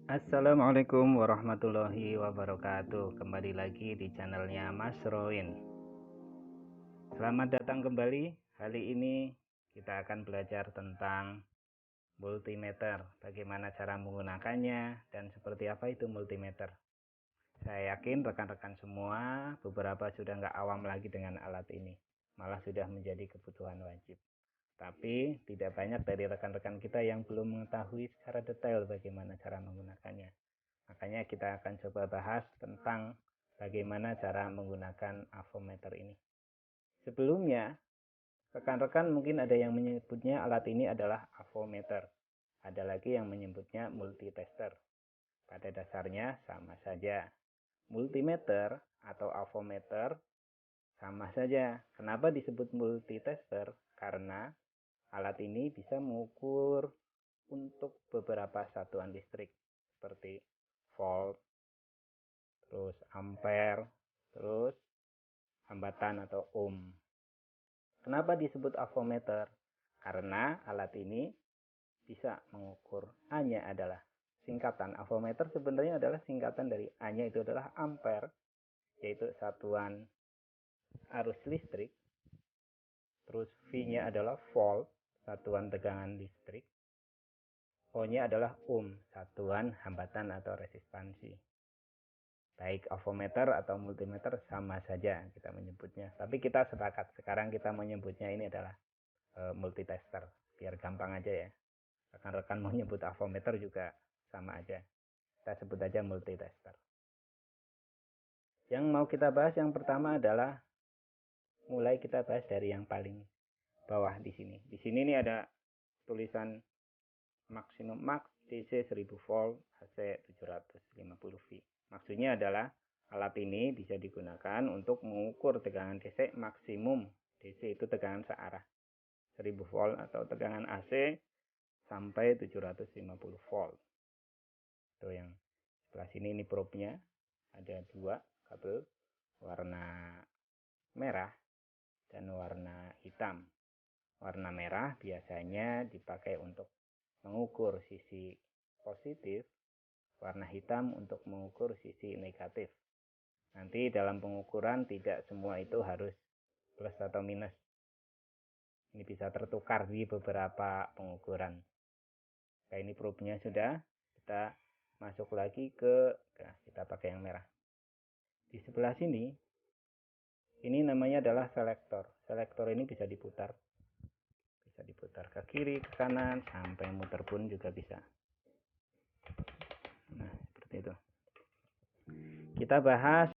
Assalamualaikum warahmatullahi wabarakatuh. Kembali lagi di channelnya Mas Roin. Selamat datang kembali. Kali ini kita akan belajar tentang multimeter, bagaimana cara menggunakannya dan seperti apa itu multimeter. Saya yakin rekan-rekan semua beberapa sudah nggak awam lagi dengan alat ini, malah sudah menjadi kebutuhan wajib. Tapi tidak banyak dari rekan-rekan kita yang belum mengetahui secara detail bagaimana cara menggunakannya. Makanya kita akan coba bahas tentang bagaimana cara menggunakan avometer ini. Sebelumnya, rekan-rekan mungkin ada yang menyebutnya alat ini adalah avometer. Ada lagi yang menyebutnya multitester. Pada dasarnya sama saja. Multimeter atau avometer sama saja. Kenapa disebut multitester? Karena alat ini bisa mengukur untuk beberapa satuan listrik seperti volt, terus ampere, terus hambatan atau ohm. Kenapa disebut avometer? Karena alat ini bisa mengukur A-nya adalah singkatan. Avometer sebenarnya adalah singkatan dari A-nya itu adalah ampere, yaitu satuan arus listrik. Terus V-nya adalah volt, satuan tegangan listrik. O-nya adalah ohm, satuan hambatan atau resistansi. Baik avometer atau multimeter sama saja kita menyebutnya. Tapi kita sepakat sekarang kita menyebutnya ini adalah multitester. Biar gampang aja ya. Rekan-rekan mau nyebut avometer juga sama aja. Kita sebut aja multitester. Yang mau kita bahas yang pertama adalah mulai kita bahas dari yang paling bawah di sini. Di sini nih ada tulisan maksimum max DC 1000 volt AC 750 V. Maksudnya adalah alat ini bisa digunakan untuk mengukur tegangan DC maksimum. DC itu tegangan searah 1000 volt atau tegangan AC sampai 750 volt. Itu yang sebelah sini ini probe-nya. Ada dua kabel warna merah dan warna hitam. Warna merah biasanya dipakai untuk mengukur sisi positif, warna hitam untuk mengukur sisi negatif. Nanti dalam pengukuran tidak semua itu harus plus atau minus. Ini bisa tertukar di beberapa pengukuran. Nah, ini probe-nya sudah. Kita masuk lagi kita pakai yang merah. Di sebelah sini, ini namanya adalah selektor. Selektor ini bisa diputar. Bisa diputar ke kiri, ke kanan, sampai muter pun juga bisa. Nah, seperti itu. Kita bahas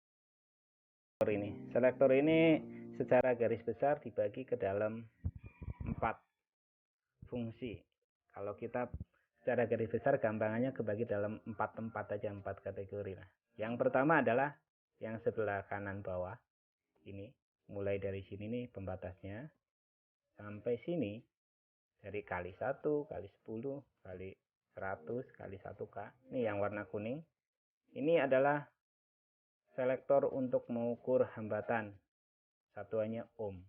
ini. Selektor ini secara garis besar dibagi ke dalam 4 fungsi. Kalau kita secara garis besar gampangannya kebagi dalam 4 tempat aja, 4 kategori lah. Yang pertama adalah yang sebelah kanan bawah. Ini mulai dari sini nih pembatasnya sampai sini, dari kali 1, kali 10, kali 100, kali 1K. Ini yang warna kuning. Ini adalah selektor untuk mengukur hambatan. Satuannya ohm.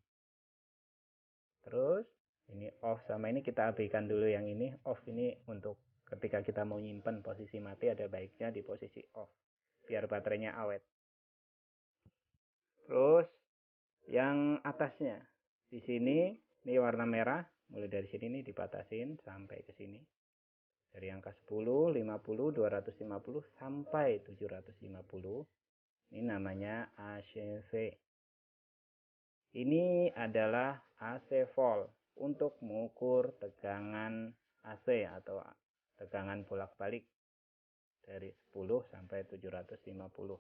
Terus ini off sama ini kita abaikan dulu yang ini. Off ini untuk ketika kita mau nyimpen posisi mati, ada baiknya di posisi off biar baterainya awet. Terus yang atasnya di sini ini warna merah, mulai dari sini nih dibatasin sampai ke sini. Dari angka 10, 50, 250 sampai 750. Ini namanya ACV. Ini adalah AC volt untuk mengukur tegangan AC atau tegangan bolak-balik dari 10 sampai 750.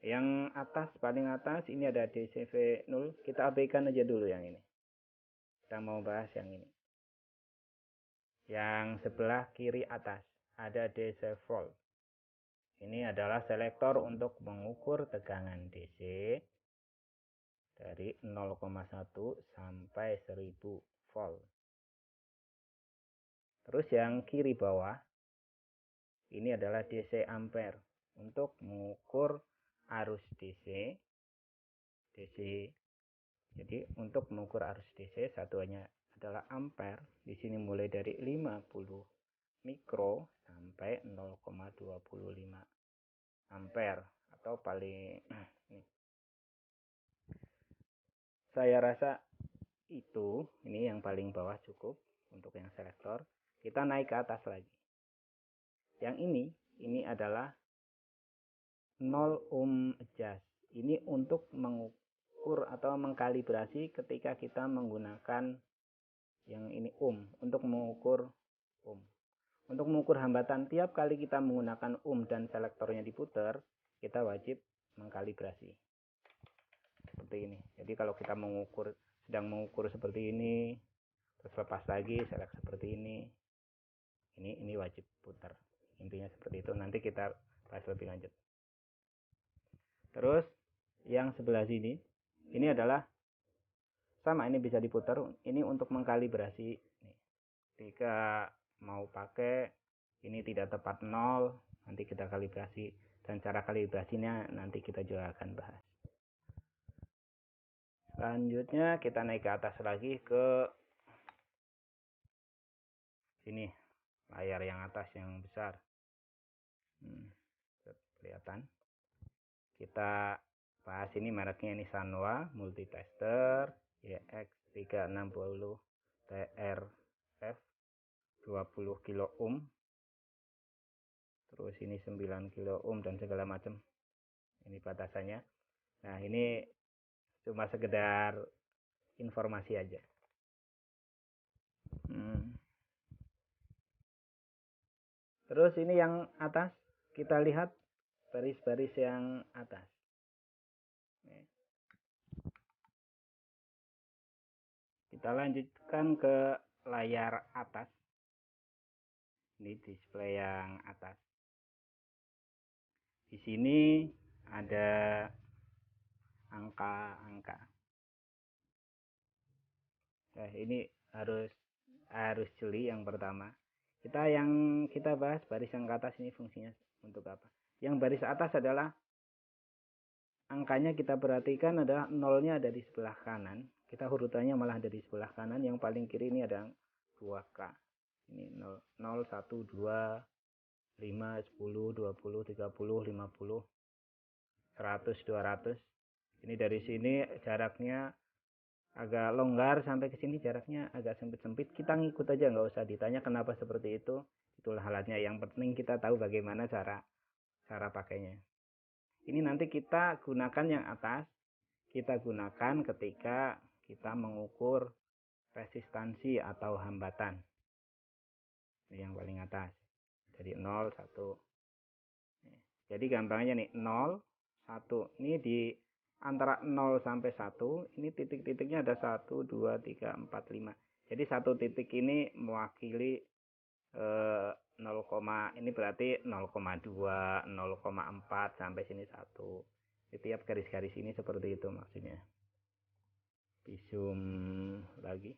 Yang atas, paling atas ini ada DCV 0. Kita abaikan aja dulu yang ini. Kita mau bahas yang ini. Yang sebelah kiri atas ada DC volt. Ini adalah selektor untuk mengukur tegangan DC dari 0,1 sampai 1000 volt. Terus yang kiri bawah ini adalah DC ampere untuk mengukur arus DC. Jadi untuk mengukur arus DC satuannya adalah ampere. Di sini mulai dari 50 mikro sampai 0,25 ampere atau paling ini. Saya rasa ini yang paling bawah cukup untuk yang selektor. Kita naik ke atas lagi. Yang ini adalah 0 ohm adjust. Ini untuk mengukur atau mengkalibrasi ketika kita menggunakan yang ini ohm, untuk mengukur ohm. Untuk mengukur hambatan, tiap kali kita menggunakan ohm dan selektornya diputar, kita wajib mengkalibrasi. Seperti ini. Jadi kalau kita sedang mengukur seperti ini, terus lepas lagi selek seperti ini wajib putar. Intinya seperti itu. Nanti kita bahas lebih lanjut. Terus yang sebelah sini, ini adalah sama, ini bisa diputar. Ini untuk mengkalibrasi. Jika mau pakai ini tidak tepat 0, nanti kita kalibrasi. Dan cara kalibrasinya nanti kita juga akan bahas. Selanjutnya kita naik ke atas lagi ke sini, layar yang atas yang besar. Kelihatan. Kita bahas ini mereknya ini Sanwa Multitester YX360 TRF 20 kilo ohm. Terus ini 9 kilo ohm dan segala macam. Ini batasannya. Nah, ini cuma sekedar informasi aja. Terus ini yang atas, kita lihat baris-baris yang atas. Kita lanjutkan ke layar atas. Ini display yang atas. Di sini ada angka-angka. Nah, ini harus jeli yang pertama. Yang kita bahas baris yang ke atas ini fungsinya untuk apa? Yang baris atas adalah angkanya kita perhatikan adalah nolnya ada di sebelah kanan. Kita urutannya malah ada di sebelah kanan. Yang paling kiri ini ada 2K. Ini 0, 1, 2, 5, 10, 20, 30, 50, 100, 200. Ini dari sini jaraknya agak longgar, sampai ke sini jaraknya agak sempit-sempit. Kita ngikut aja, nggak usah ditanya kenapa seperti itu. Itulah alatnya. Yang penting kita tahu bagaimana cara pakainya. Ini nanti kita gunakan yang atas. Kita gunakan ketika kita mengukur resistansi atau hambatan. Ini yang paling atas. Jadi 0, 1. Jadi gampangnya nih 0, 1. Ini di antara 0 sampai 1. Ini titik-titiknya ada 1, 2, 3, 4, 5. Jadi satu titik ini mewakili 0, ini berarti 0,2, 0,4 sampai sini 1. Di tiap garis-garis ini seperti itu maksudnya. Di zoom lagi.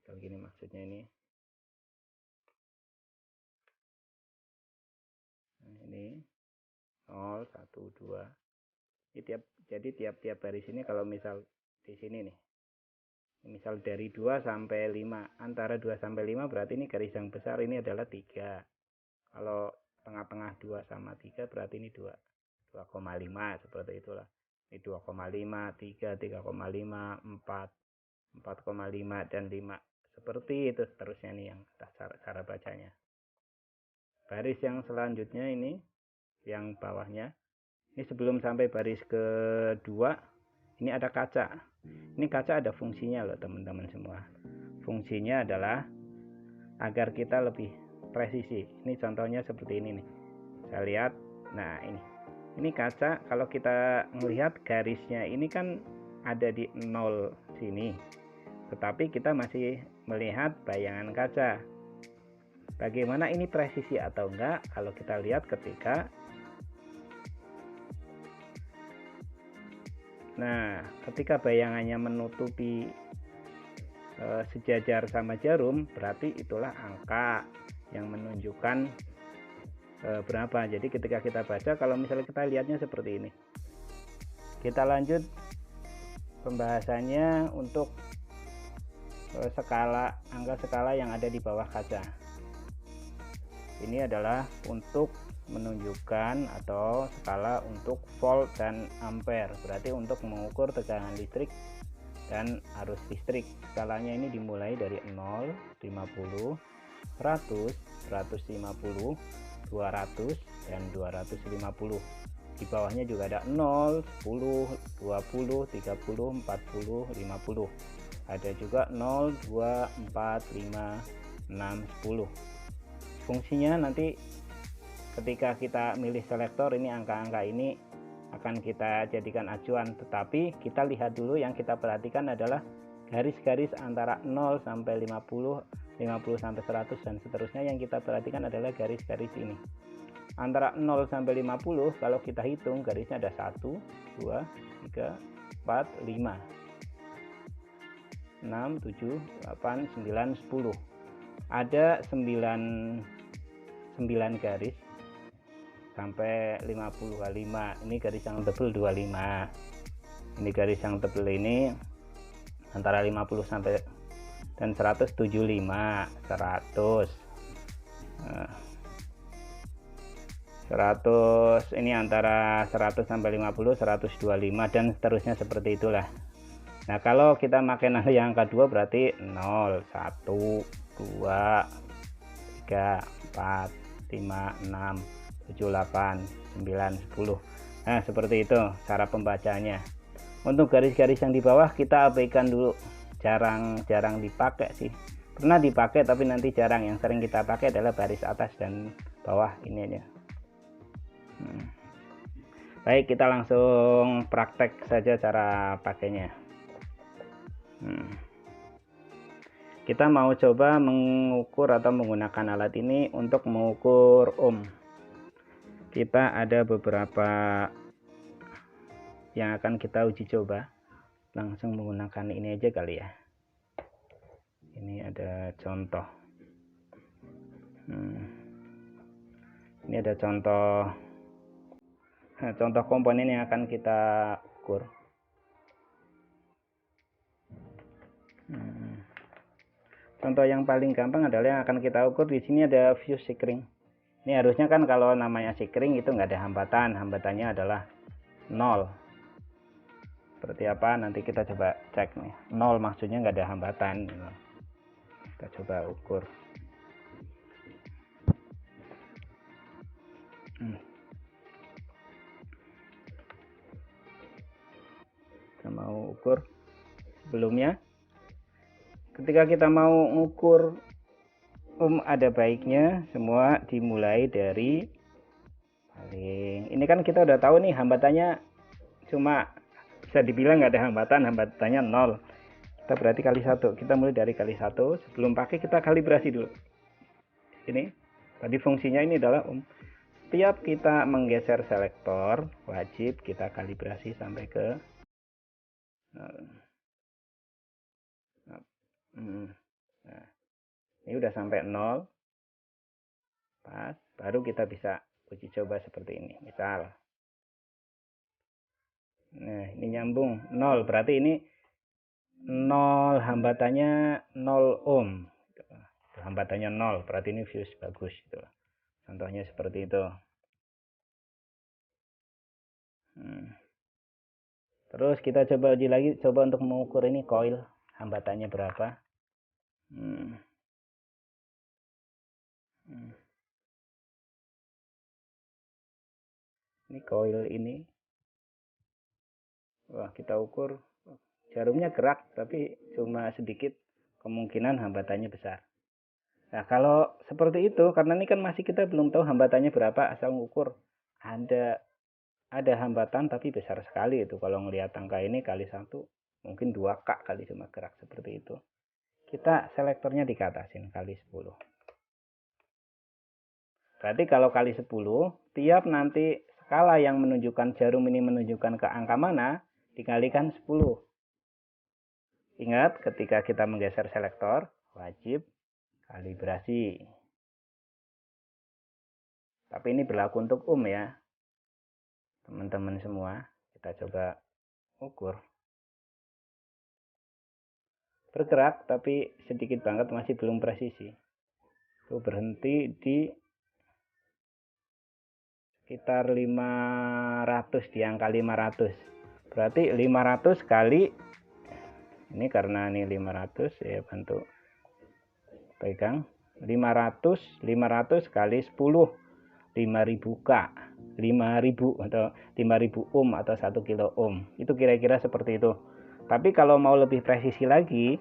Kalau gini maksudnya ini. Nah, ini 0, 1, 2. Jadi tiap-tiap baris ini kalau misal di sini nih. Misal dari 2 sampai 5. Antara 2 sampai 5 berarti ini garis yang besar ini adalah 3. Kalau tengah-tengah 2 sama 3 berarti ini 2,5 seperti itulah. Ini 2,5, 3, 3,5, 4, 4,5 dan 5. Seperti itu seterusnya nih yang cara bacanya. Baris yang selanjutnya ini yang bawahnya. Ini sebelum sampai baris kedua, ini ada kaca. Ini kaca ada fungsinya loh teman-teman semua. Fungsinya adalah agar kita lebih presisi. Ini contohnya seperti ini nih. Saya lihat. Nah, ini kaca, kalau kita melihat garisnya ini kan ada di 0 sini. Tetapi kita masih melihat bayangan kaca. Bagaimana ini presisi atau enggak? Kalau kita lihat ketika bayangannya menutupi sejajar sama jarum, berarti itulah angka yang menunjukkan berapa. Jadi ketika kita baca, kalau misalnya kita lihatnya seperti ini. Kita lanjut pembahasannya untuk angka skala yang ada di bawah kaca. Ini adalah untuk menunjukkan atau skala untuk volt dan ampere, berarti untuk mengukur tegangan listrik dan arus listrik. Skalanya ini dimulai dari 0, 50, 100, 150, 200 dan 250. Di bawahnya juga ada 0, 10, 20, 30, 40, 50. Ada juga 0, 2, 4, 5, 6, 10. Fungsinya nanti ketika kita milih selektor, ini angka-angka ini akan kita jadikan acuan, tetapi kita lihat dulu, yang kita perhatikan adalah garis-garis antara 0 sampai 50, 50 sampai 100 dan seterusnya. Yang kita perhatikan adalah garis-garis ini. Antara 0 sampai 50 kalau kita hitung garisnya ada 1, 2, 3, 4, 5, 6, 7, 8, 9, 10. Ada 9 garis sampai 50 kali 5. Ini garis yang tebal 25. Ini garis yang tebal ini antara 50 sampai dan 100, 75, 100. 100 ini antara 100 sampai 50, 125 dan seterusnya seperti itulah. Nah, kalau kita pakai yang angka 2 berarti 0, 1, 2, 3, 4, 5, 6, 7, 8, 9, 10. Nah, seperti itu cara pembacanya. Untuk garis-garis yang di bawah kita abaikan dulu, jarang dipakai sih. Pernah dipakai tapi nanti jarang. Yang sering kita pakai adalah baris atas dan bawah ini aja. Baik, kita langsung praktek saja cara pakainya. Kita mau coba mengukur atau menggunakan alat ini untuk mengukur ohm. Kita ada beberapa yang akan kita uji coba. Langsung menggunakan ini aja kali ya. Ini ada contoh. Ini ada contoh komponen yang akan kita ukur. Contoh yang paling gampang adalah yang akan kita ukur. Di sini ada fuse sikring. Ini harusnya kan kalau namanya sikring itu nggak ada hambatan. Hambatannya adalah 0. Seperti apa? Nanti kita coba cek nih. 0 maksudnya nggak ada hambatan. Kita coba ukur. Kita mau ukur. Sebelumnya, ketika kita mau mengukur ada baiknya semua dimulai dari paling. Ini kan kita udah tahu nih hambatannya cuma bisa dibilang nggak ada hambatan, hambatannya 0. Kita berarti kali 1. Kita mulai dari kali 1. Sebelum pakai kita kalibrasi dulu. Ini tadi fungsinya ini adalah setiap kita menggeser selektor wajib kita kalibrasi sampai ke nah, ini udah sampai 0 pas, baru kita bisa uji coba seperti ini. Misal nah ini nyambung 0, berarti ini 0 hambatannya 0 ohm, hambatannya 0, berarti ini fuse bagus gitu. Contohnya seperti itu. Terus kita coba uji lagi, coba untuk mengukur ini coil hambatannya berapa. Ini coil ini, wah kita ukur jarumnya gerak tapi cuma sedikit, kemungkinan hambatannya besar. Nah kalau seperti itu, karena ini kan masih kita belum tahu hambatannya berapa, asal mengukur ada hambatan tapi besar sekali itu. Kalau ngelihat angka ini kali 1 mungkin 2K kali cuma gerak seperti itu. Kita selektornya dikatasin kali 10. Berarti kalau kali 10, tiap nanti skala yang menunjukkan jarum ini menunjukkan ke angka mana, dikalikan 10. Ingat, ketika kita menggeser selektor, wajib kalibrasi. Tapi ini berlaku untuk ohm ya. Teman-teman semua, kita coba ukur. Bergerak, tapi sedikit banget, masih belum presisi. Itu berhenti di sekitar 500, di angka 500. Berarti 500 kali ini, karena ini 500 ya, bantu pegang. 500 kali 10, 5000 K, 5000 atau 5000 ohm atau 1 kilo ohm. Itu kira-kira seperti itu. Tapi kalau mau lebih presisi lagi,